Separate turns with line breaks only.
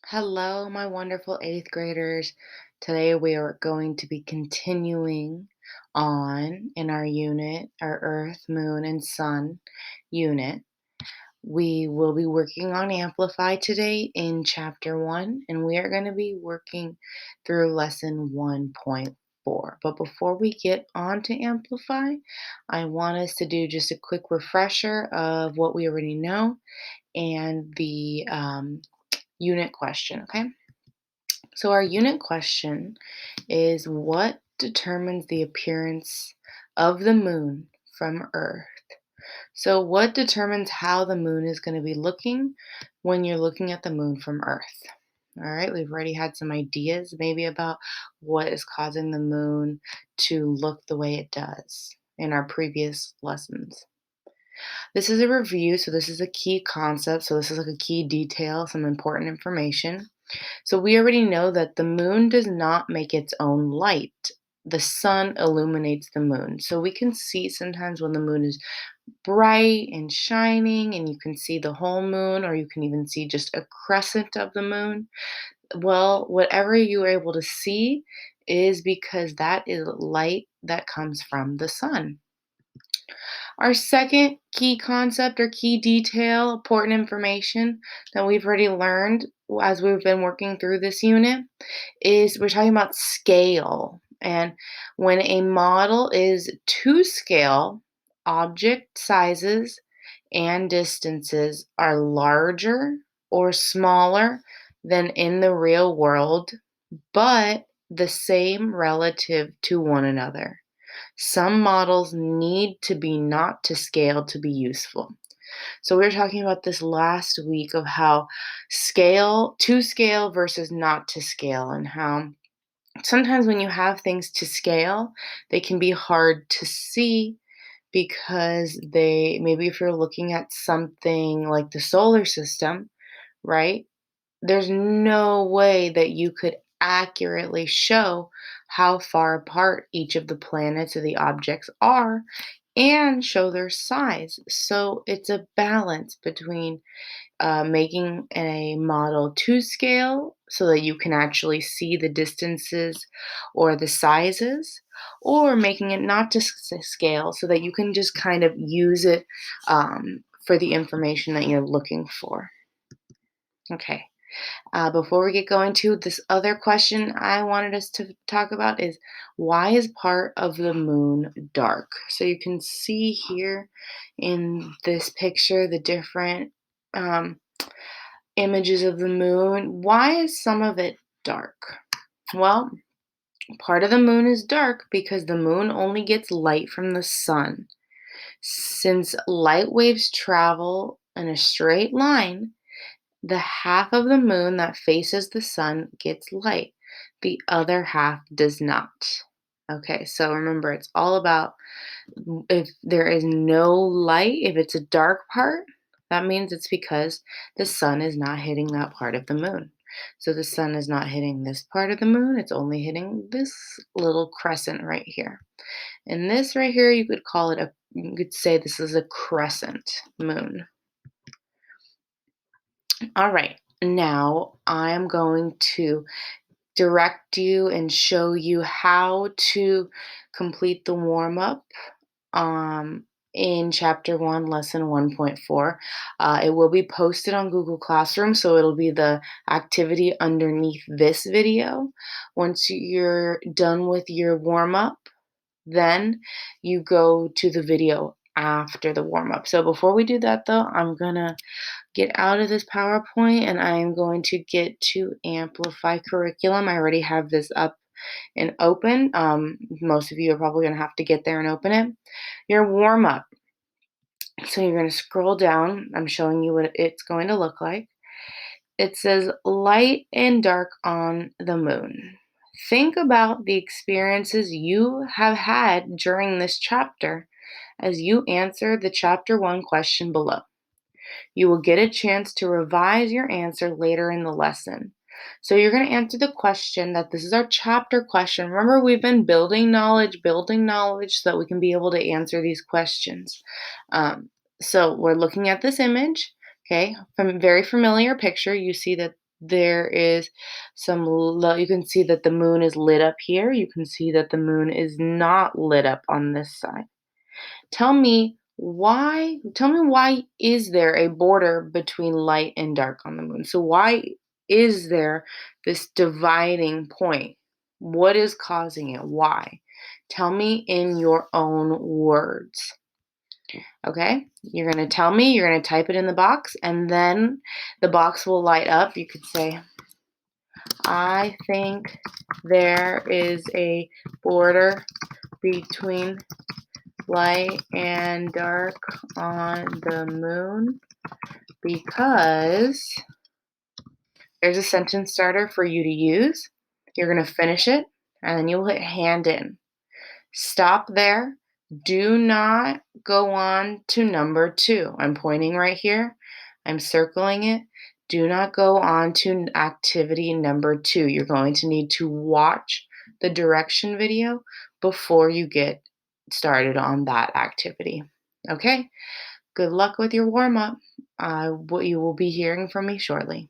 Hello, my wonderful eighth graders. Today we are going to be continuing on in our unit, our Earth, Moon, and Sun unit. We will be working on Amplify today in Chapter 1, and we are going to be working through Lesson 1.4. But before we get on to Amplify, I want us to do just a quick refresher of what we already know and the unit question, okay? So, our unit question is what determines the appearance of the moon from Earth? So, what determines how the moon is going to be looking when you're looking at the moon from Earth? All right, we've already had some ideas maybe about what is causing the moon to look the way it does in our previous lessons. This is a review, so this is a key concept, so this is like a key detail, some important information. So we already know that the moon does not make its own light. The sun illuminates the moon. So we can see sometimes when the moon is bright and shining, and you can see the whole moon, or you can even see just a crescent of the moon. Well, whatever you are able to see is because that is light that comes from the sun. Our second key concept or key detail, important information that we've already learned as we've been working through this unit is we're talking about scale. And when a model is to scale, object sizes and distances are larger or smaller than in the real world, but the same relative to one another. Some models need to be not to scale to be useful. So we were talking about this last week of how scale to scale versus not to scale, and how sometimes when you have things to scale, they can be hard to see because they maybe if you're looking at something like the solar system, right? There's no way that you could accurately show how far apart each of the planets or the objects are and show their size. So it's a balance between making a model to scale so that you can actually see the distances or the sizes, or making it not to scale so that you can just kind of use it for the information that you're looking for. Okay. Before we get going to this other question I wanted us to talk about is why is part of the moon dark? So you can see here in this picture the different um, images of the moon. Why is some of it dark? Well, part of the moon is dark because the moon only gets light from the sun. Since light waves travel in a straight line, the half of the moon that faces the sun gets light, the other half does not. Okay, so remember, it's all about if there is no light, if it's a dark part, that means it's because the sun is not hitting that part of the moon. So the sun is not hitting this part of the moon, it's only hitting this little crescent right here. And this right here, you could say this is a crescent moon. All right, now I'm going to direct you and show you how to complete the warm up in chapter 1, lesson 1.4. It will be posted on Google Classroom, so it'll be the activity underneath this video. Once you're done with your warm up, then you go to the video after the warm up. So before we do that, though, I'm gonna get out of this PowerPoint and I'm going to get to Amplify Curriculum. I already have this up and open. Most of you are probably going to have to get there and open it. Your warm up. So you're going to scroll down. I'm showing you what it's going to look like. It says light and dark on the moon. Think about the experiences you have had during this chapter as you answer the chapter 1 question below. You will get a chance to revise your answer later in the lesson. So you're going to answer the question that this is our chapter question. Remember, we've been building knowledge so that we can be able to answer these questions. So we're looking at this image, okay, from a very familiar picture. You see that there is you can see that the moon is lit up here. You can see that the moon is not lit up on this side. Tell me why is there a border between light and dark on the moon? So why is there this dividing point? What is causing it? Why? Tell me in your own words. Okay? You're going to tell me, you're going to type it in the box, and then the box will light up. You could say, I think there is a border between light and dark on the moon because there's a sentence starter for you to use. You're going to finish it, and then you'll hit hand in. Stop there. Do not go on to number 2. I'm pointing right here. I'm circling it. Do not go on to activity number 2. You're going to need to watch the direction video before you get started on that activity. Okay? Good luck with your warm up. You will be hearing from me shortly.